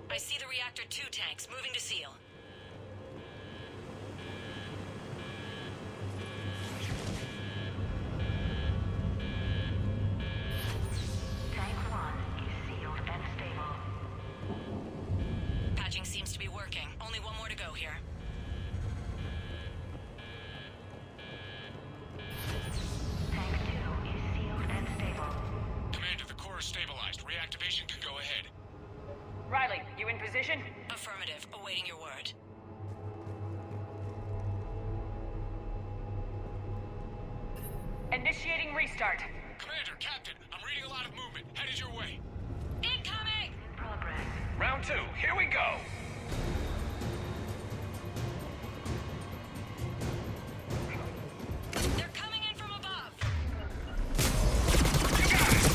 I see the Reactor 2 tanks moving to seal. Tank 1 is sealed and stable. Patching seems to be working. Only one more to go here. Tank 2 is sealed and stable. Commander, the core is stabilized. Reactivation can go ahead. Riley, you in position? Affirmative. Awaiting your word. Initiating restart. Commander, Captain, I'm reading a lot of movement. Headed your way. Incoming! In progress. Round 2, here we go! They're coming in from above! You got it!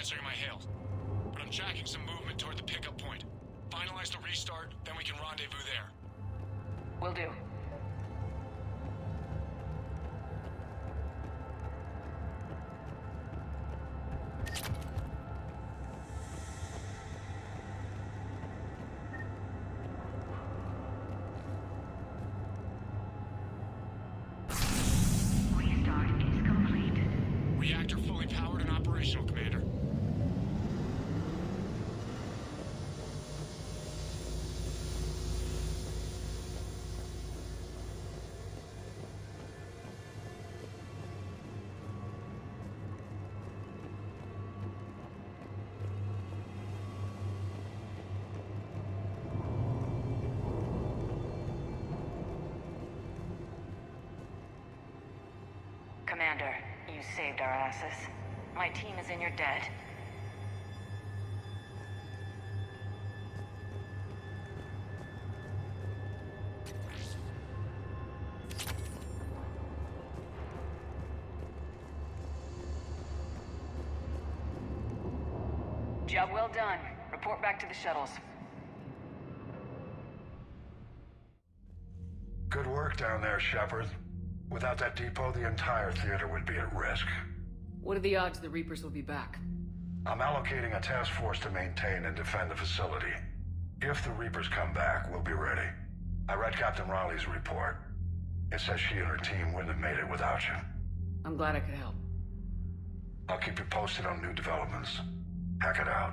answering my hail. But I'm jacking some movement toward the pickup point. Finalize the restart, then we can rendezvous there. Will do. Restart is complete. Reactor fully powered and operational, Commander. Commander, you saved our asses. My team is in your debt. Job well done. Report back to the shuttles. Good work down there, Shepard. Without that depot, the entire theater would be at risk. What are the odds the Reapers will be back? I'm allocating a task force to maintain and defend the facility. If the Reapers come back, we'll be ready. I read Captain Raleigh's report. It says she and her team wouldn't have made it without you. I'm glad I could help. I'll keep you posted on new developments. Hack it out.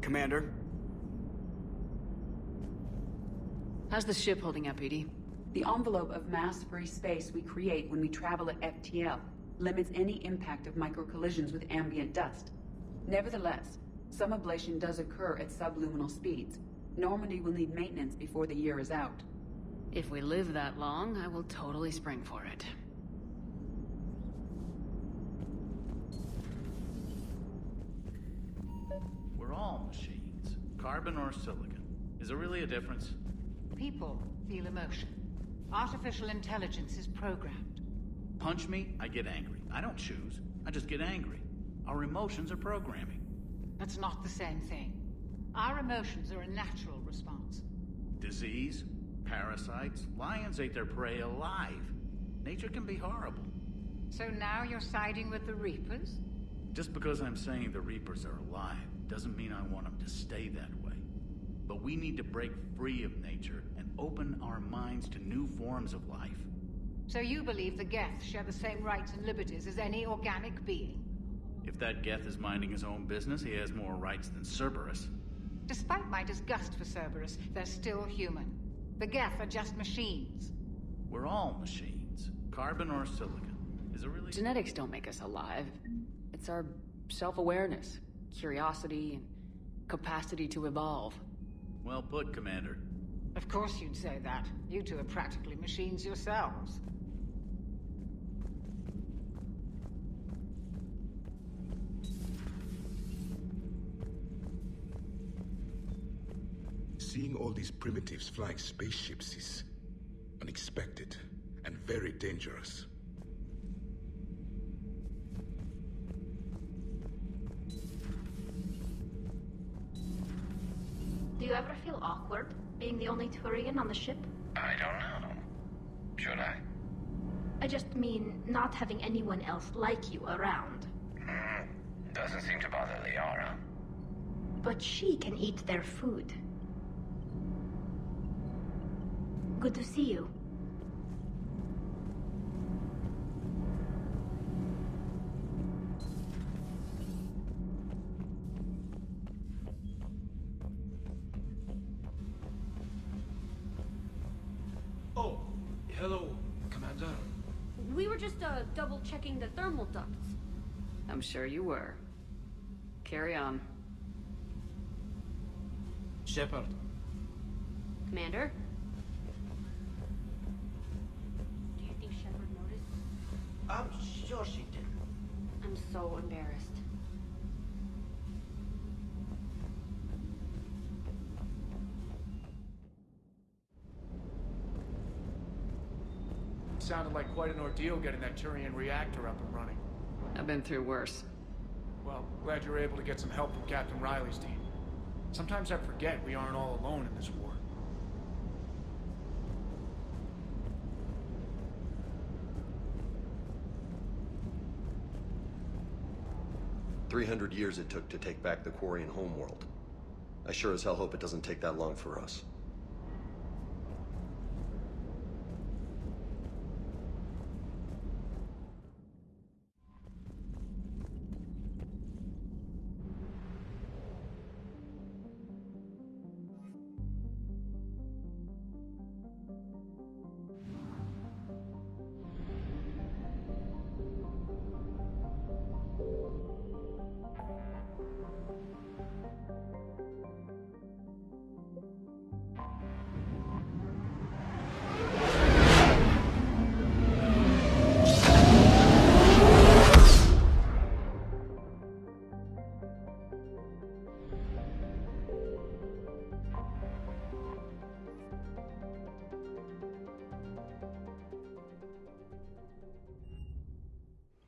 Commander? How's the ship holding up, Edie? The envelope of mass-free space we create when we travel at FTL limits any impact of microcollisions with ambient dust. Nevertheless, some ablation does occur at subluminal speeds. Normandy will need maintenance before the year is out. If we live that long, I will totally spring for it. We're all machines. Carbon or silicon. Is there really a difference? People feel emotion. Artificial intelligence is programmed. Punch me, I get angry. I don't choose. I just get angry. Our emotions are programming. That's not the same thing. Our emotions are a natural response. Disease, parasites, lions ate their prey alive. Nature can be horrible. So now you're siding with the Reapers? Just because I'm saying the Reapers are alive doesn't mean I want them to stay that way. But we need to break free of nature and open our minds to new forms of life. So you believe the Geth share the same rights and liberties as any organic being? If that Geth is minding his own business, he has more rights than Cerberus. Despite my disgust for Cerberus, they're still human. The Geth are just machines. We're all machines. Carbon or silicon. Is it really... Genetics don't make us alive. It's our self-awareness, curiosity, and capacity to evolve. Well put, Commander. Of course you'd say that. You two are practically machines yourselves. Seeing all these primitives flying spaceships is unexpected and very dangerous. Do you ever feel awkward, being the only Turian on the ship? I don't know. Should I? I just mean not having anyone else like you around. Doesn't seem to bother Liara. But she can eat their food. Good to see you. Oh, hello, Commander. We were just double checking the thermal ducts. I'm sure you were. Carry on. Shepard. Commander? Do you think Shepard noticed? I'm sure she did. I'm so embarrassed. sounded like quite an ordeal getting that Turian reactor up and running. I've been through worse. Well, glad you were able to get some help from Captain Riley's team. Sometimes I forget we aren't all alone in this war. 300 years it took to take back the Quarian homeworld. I sure as hell hope it doesn't take that long for us.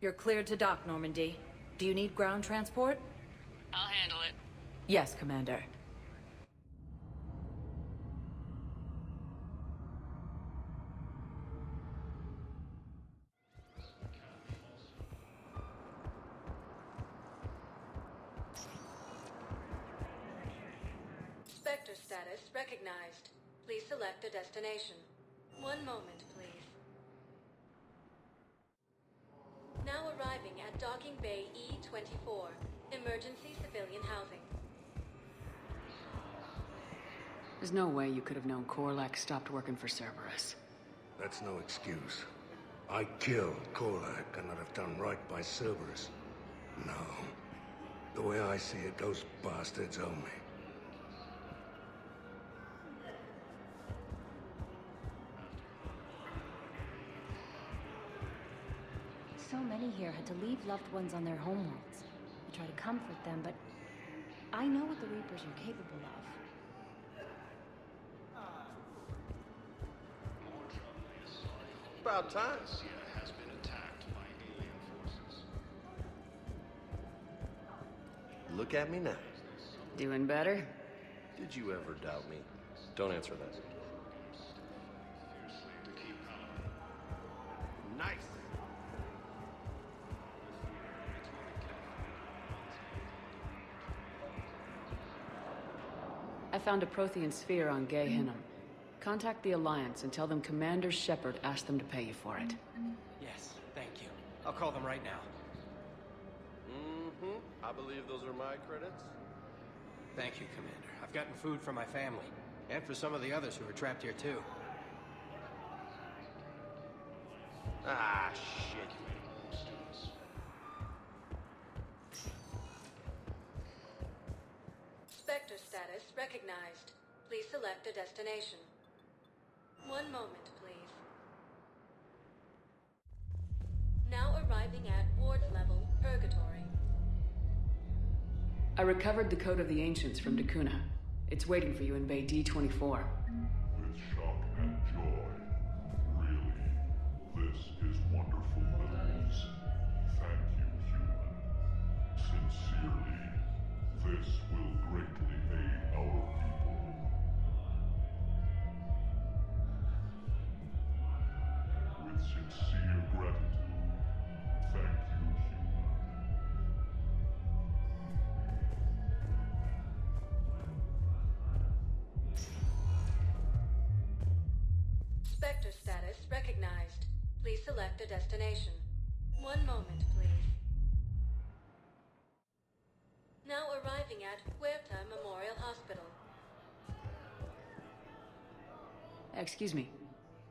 You're cleared to dock, Normandy. Do you need ground transport? I'll handle it. Yes, Commander. Spectre status recognized. Please select a destination. One moment, please. Now arriving at Docking Bay E-24, emergency civilian housing. There's no way you could have known Korlak stopped working for Cerberus. That's no excuse. I killed Korlak and I'd have done right by Cerberus. No. The way I see it, those bastards owe me. So many here had to leave loved ones on their homeworlds. I try to comfort them, but I know what the Reapers are capable of. About time. Has been attacked by alien forces. Look at me now. Doing better? Did you ever doubt me? Don't answer that. Nice. I found a Prothean sphere on Gehinnom. Contact the Alliance and tell them Commander Shepard asked them to pay you for it. Yes, thank you. I'll call them right now. Mm-hmm. I believe those are my credits. Thank you, Commander. I've gotten food for my family, and for some of the others who are trapped here too. Ah, shit. Spectre status recognized. Please select a destination. One moment, please. Now arriving at Ward level, Purgatory. I recovered the Code of the Ancients from Dakuna. It's waiting for you in Bay D-24. With shock and joy. Really, this is wonderful news. Thank you, human. Sincerely, this will greatly aid our people. With sincere gratitude, thank you, human. Spectre status recognized. Please select a destination. One moment, please. Now arriving at Huerta Memorial Hospital. Excuse me.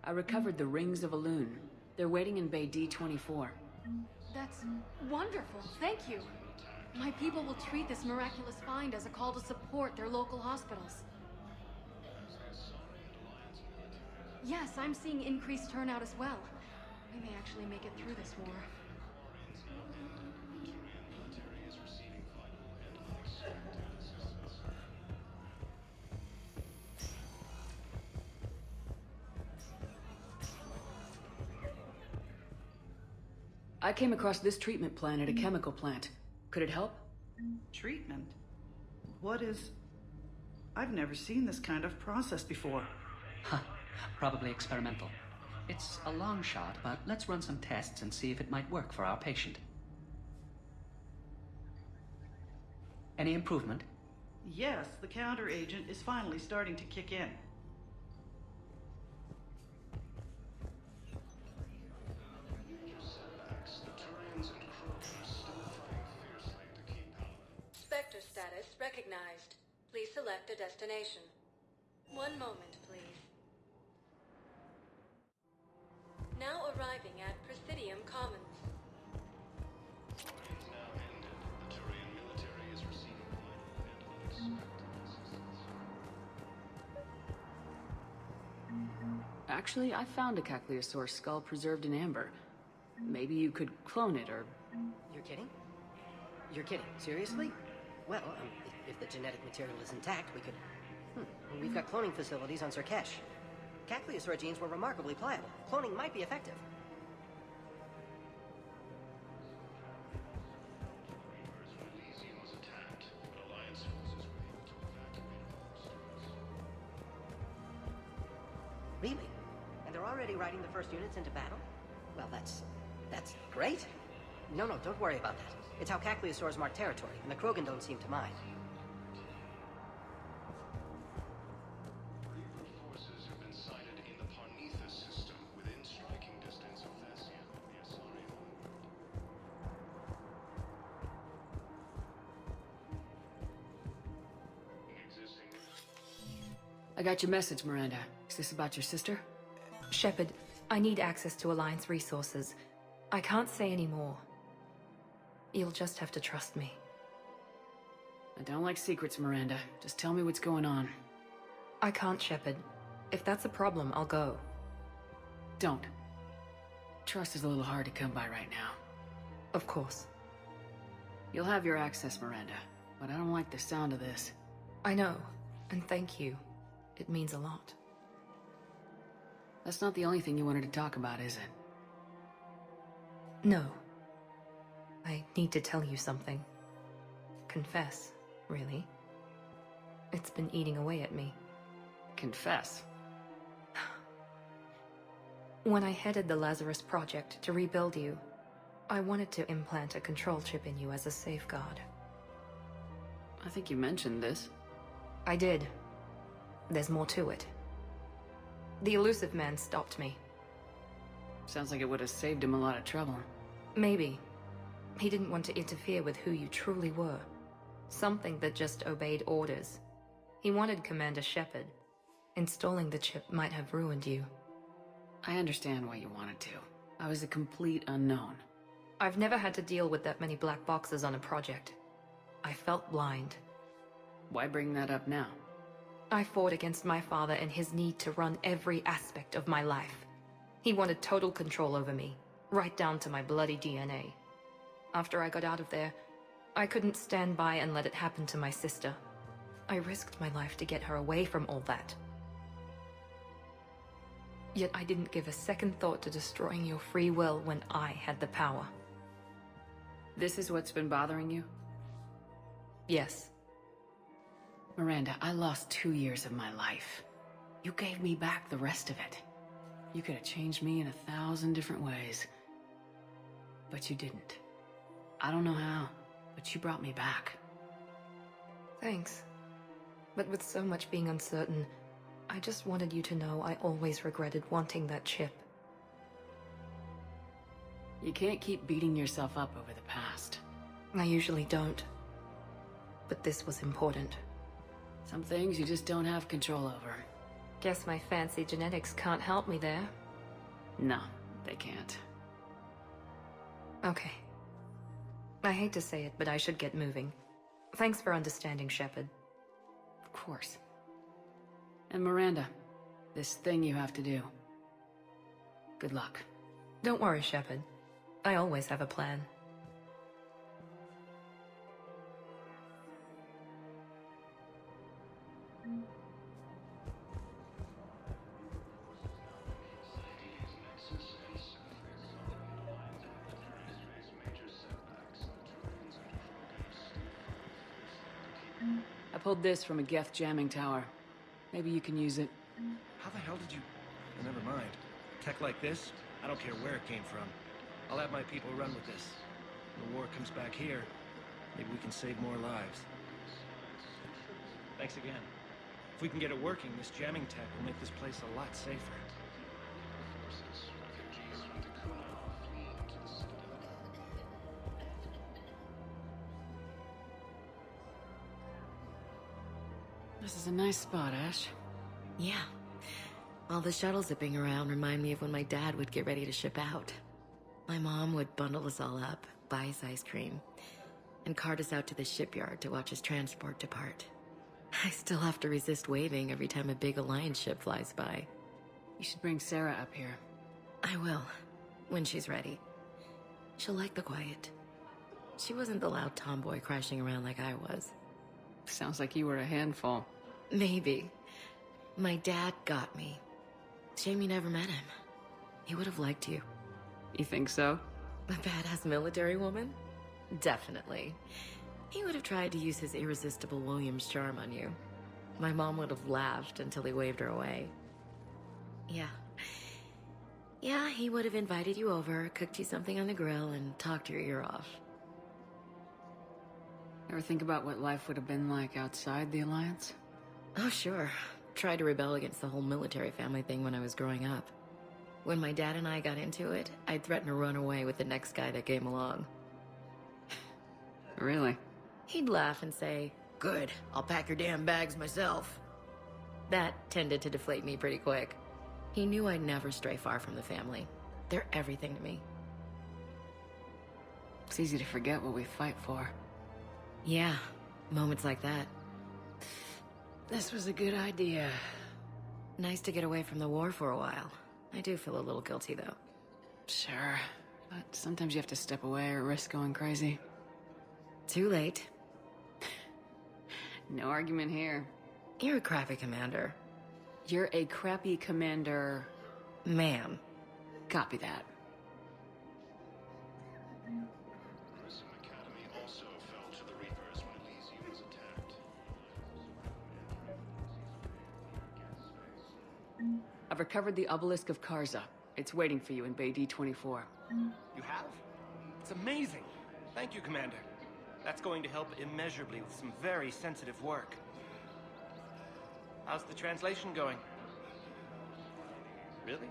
I recovered the Rings of Elune. They're waiting in Bay D-24. That's wonderful. Thank you. My people will treat this miraculous find as a call to support their local hospitals. Yes, I'm seeing increased turnout as well. We may actually make it through this war. I came across this treatment plant at a chemical plant. Could it help? Treatment? What is... I've never seen this kind of process before. Huh. Probably experimental. It's a long shot, but let's run some tests and see if it might work for our patient. Any improvement? Yes, the counter-agent is finally starting to kick in. Spectre status recognized. Please select a destination. One moment, please. Now arriving at Presidium Commons. Actually, I found a Cacliosaur skull preserved in amber. Maybe you could clone it, or... You're kidding? You're kidding. Seriously? Well, if the genetic material is intact, we could... We've got cloning facilities on Surkesh. Cacliosaur genes were remarkably pliable. Cloning might be effective. Really? And they're already riding the first units into battle? Well, that's great. No, don't worry about that. It's how Cacliosaurs mark territory, and the Krogan don't seem to mind. Reaper forces have been sighted in the Parnithus system, within striking distance of Thessian, the Asari I got your message, Miranda. Is this about your sister? Shepard, I need access to Alliance resources. I can't say any more. You'll just have to trust me. I don't like secrets, Miranda. Just tell me what's going on. I can't, Shepard. If that's a problem, I'll go. Don't. Trust is a little hard to come by right now. Of course. You'll have your access, Miranda, but I don't like the sound of this. I know, and thank you. It means a lot. That's not the only thing you wanted to talk about, is it? No. I need to tell you something. Confess, really. It's been eating away at me. Confess? When I headed the Lazarus Project to rebuild you, I wanted to implant a control chip in you as a safeguard. I think you mentioned this. I did. There's more to it. The elusive man stopped me. Sounds like it would have saved him a lot of trouble. Maybe. He didn't want to interfere with who you truly were. Something that just obeyed orders. He wanted Commander Shepard. Installing the chip might have ruined you. I understand why you wanted to. I was a complete unknown. I've never had to deal with that many black boxes on a project. I felt blind. Why bring that up now? I fought against my father and his need to run every aspect of my life. He wanted total control over me, right down to my bloody DNA. After I got out of there, I couldn't stand by and let it happen to my sister. I risked my life to get her away from all that. Yet I didn't give a second thought to destroying your free will when I had the power. This is what's been bothering you? Yes. Miranda, I lost 2 years of my life. You gave me back the rest of it. You could have changed me in 1,000 different ways. But you didn't. I don't know how, but you brought me back. Thanks. But with so much being uncertain, I just wanted you to know I always regretted wanting that chip. You can't keep beating yourself up over the past. I usually don't. But this was important. Some things you just don't have control over. Guess my fancy genetics can't help me there. No, they can't. Okay. I hate to say it, but I should get moving. Thanks for understanding, Shepard. Of course. And Miranda, this thing you have to do. Good luck. Don't worry, Shepard. I always have a plan. I pulled this from a Geth jamming tower. Maybe you can use it. How the hell did you... Oh, never mind. Tech like this, I don't care where it came from. I'll have my people run with this. When the war comes back here, maybe we can save more lives. Thanks again. If we can get it working, this jamming tech will make this place a lot safer. This is a nice spot, Ash. Yeah. All the shuttles zipping around remind me of when my dad would get ready to ship out. My mom would bundle us all up, buy us ice cream, and cart us out to the shipyard to watch his transport depart. I still have to resist waving every time a big Alliance ship flies by. You should bring Sarah up here. I will, when she's ready. She'll like the quiet. She wasn't the loud tomboy crashing around like I was. Sounds like you were a handful. Maybe. My dad got me. Shame you never met him. He would have liked you. You think so? A badass military woman? Definitely. He would have tried to use his irresistible Williams charm on you. My mom would have laughed until he waved her away. Yeah, he would have invited you over, cooked you something on the grill, and talked your ear off. Ever think about what life would have been like outside the Alliance? Oh, sure. Tried to rebel against the whole military family thing when I was growing up. When my dad and I got into it, I'd threaten to run away with the next guy that came along. Really? He'd laugh and say, "Good, I'll pack your damn bags myself." That tended to deflate me pretty quick. He knew I'd never stray far from the family. They're everything to me. It's easy to forget what we fight for. Yeah, moments like that. This was a good idea. Nice to get away from the war for a while. I do feel a little guilty, though. Sure, but sometimes you have to step away or risk going crazy. Too late. No argument here. You're a crappy commander. You're a crappy commander... Ma'am. Copy that. I've recovered the obelisk of Karza. It's waiting for you in Bay D-24. You have? It's amazing. Thank you, Commander. That's going to help immeasurably with some very sensitive work. How's the translation going? Really?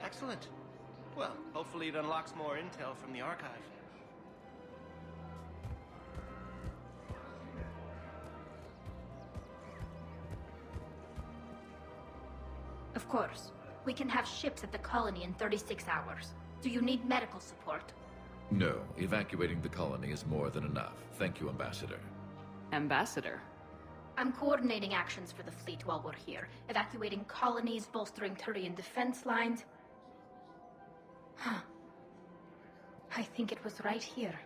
Excellent. Well, hopefully it unlocks more intel from the archive. Of course. We can have ships at the colony in 36 hours. Do you need medical support? No, evacuating the colony is more than enough. Thank you, Ambassador. Ambassador? I'm coordinating actions for the fleet while we're here. Evacuating colonies, bolstering Turian defense lines. Huh. I think it was right here.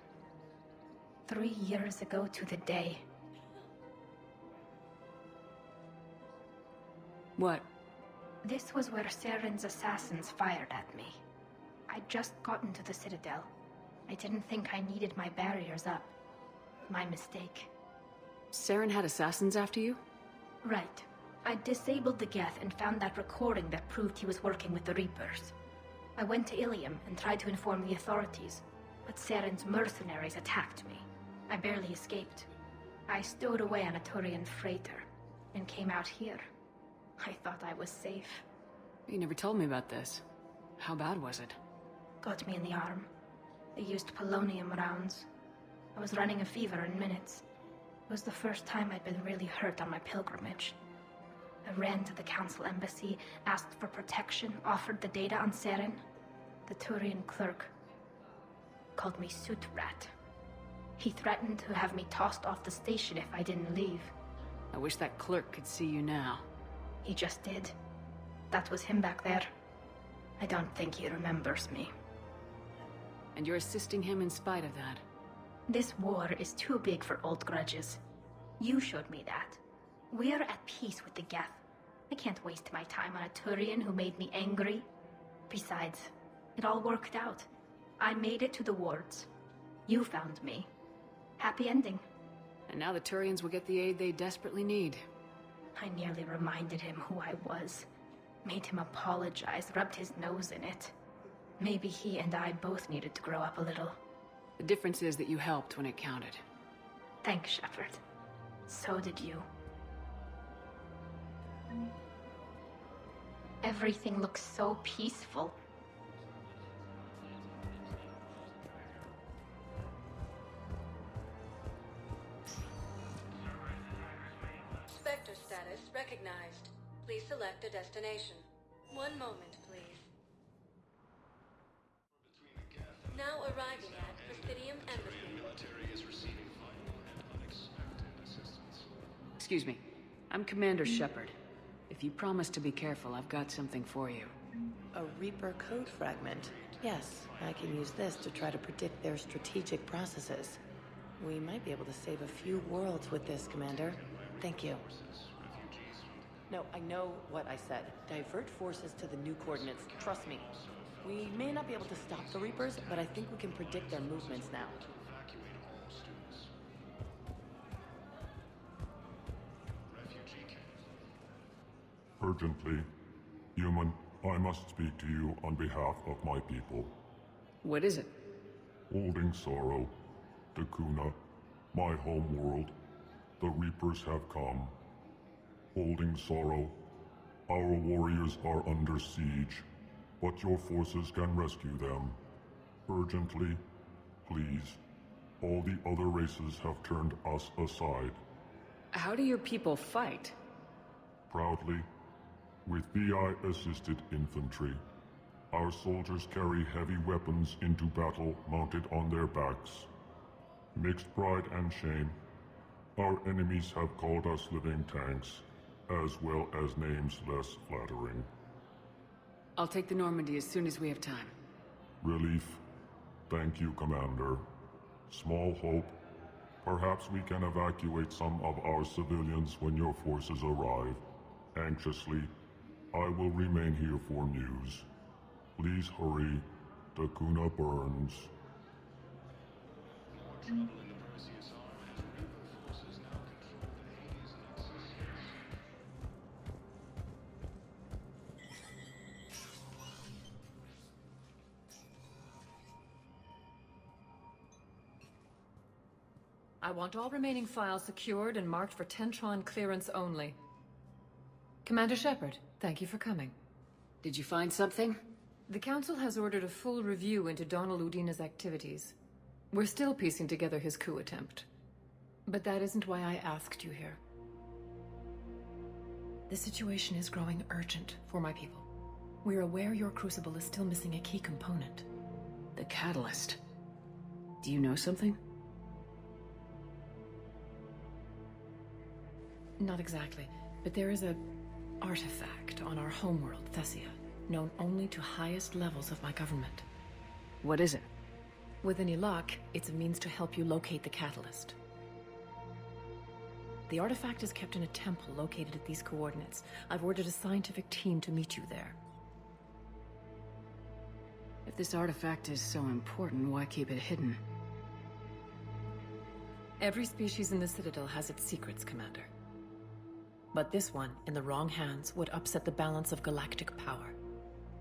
3 years ago to the day. What? This was where Saren's assassins fired at me. I'd just gotten to the Citadel. I didn't think I needed my barriers up. My mistake. Saren had assassins after you? Right. I disabled the Geth and found that recording that proved he was working with the Reapers. I went to Ilium and tried to inform the authorities, but Saren's mercenaries attacked me. I barely escaped. I stowed away on a Turian freighter and came out here. I thought I was safe. You never told me about this. How bad was it? Got me in the arm. They used polonium rounds. I was running a fever in minutes. It was the first time I'd been really hurt on my pilgrimage. I ran to the Council embassy, asked for protection, offered the data on Saren. The Turian clerk called me Soot Rat. He threatened to have me tossed off the station if I didn't leave. I wish that clerk could see you now. He just did. That was him back there. I don't think he remembers me. And you're assisting him in spite of that. This war is too big for old grudges. You showed me that. We're at peace with the Geth. I can't waste my time on a Turian who made me angry. Besides, it all worked out. I made it to the wards. You found me. Happy ending. And now the Turians will get the aid they desperately need. I nearly reminded him who I was. Made him apologize, rubbed his nose in it. Maybe he and I both needed to grow up a little. The difference is that you helped when it counted. Thanks, Shepard. So did you. Everything looks so peaceful. Spectre status recognized. Please select a destination. One moment, please. Now arriving at Presidium Embassy. Excuse me. I'm Commander Shepard. If you promise to be careful, I've got something for you. A Reaper code fragment. Yes, I can use this to try to predict their strategic processes. We might be able to save a few worlds with this, Commander. Thank you. No, I know what I said. Divert forces to the new coordinates. Trust me. We may not be able to stop the Reapers, but I think we can predict their movements now. Urgently. Human, I must speak to you on behalf of my people. What is it? Holding sorrow. Dakuna, my home world. The Reapers have come. Holding sorrow. Our warriors are under siege, but your forces can rescue them. Urgently, please. All the other races have turned us aside. How do your people fight? Proudly, with BI-assisted infantry. Our soldiers carry heavy weapons into battle mounted on their backs. Mixed pride and shame, our enemies have called us living tanks, as well as names less flattering. I'll take the Normandy as soon as we have time. Relief. Thank you, Commander. Small hope. Perhaps we can evacuate some of our civilians when your forces arrive. Anxiously, I will remain here for news. Please hurry. Dakuna burns. I want all remaining files secured and marked for Tentron clearance only. Commander Shepard, thank you for coming. Did you find something? The Council has ordered a full review into Donald Udina's activities. We're still piecing together his coup attempt. But that isn't why I asked you here. The situation is growing urgent for my people. We're aware your crucible is still missing a key component. The catalyst. Do you know something? Not exactly, but there is a artifact on our homeworld, Thessia, known only to highest levels of my government. What is it? With any luck, it's a means to help you locate the catalyst. The artifact is kept in a temple located at these coordinates. I've ordered a scientific team to meet you there. If this artifact is so important, why keep it hidden? Every species in the Citadel has its secrets, Commander. But this one, in the wrong hands, would upset the balance of galactic power.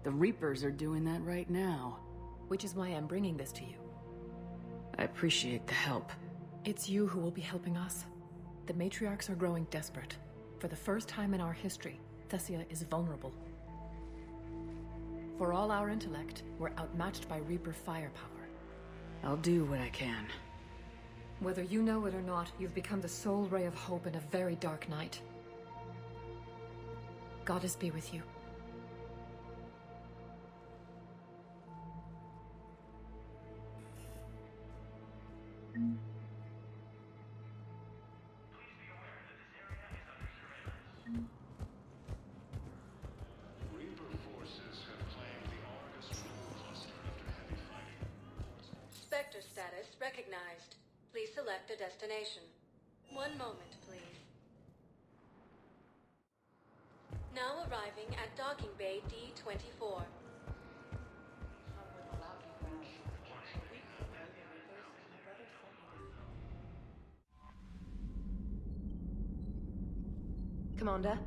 The Reapers are doing that right now. Which is why I'm bringing this to you. I appreciate the help. It's you who will be helping us. The matriarchs are growing desperate. For the first time in our history, Thessia is vulnerable. For all our intellect, we're outmatched by Reaper firepower. I'll do what I can. Whether you know it or not, you've become the sole ray of hope in a very dark night. Goddess be with you. Spectre status recognized. Please select a destination. One moment, please. Now arriving at docking bay D-24. Commander,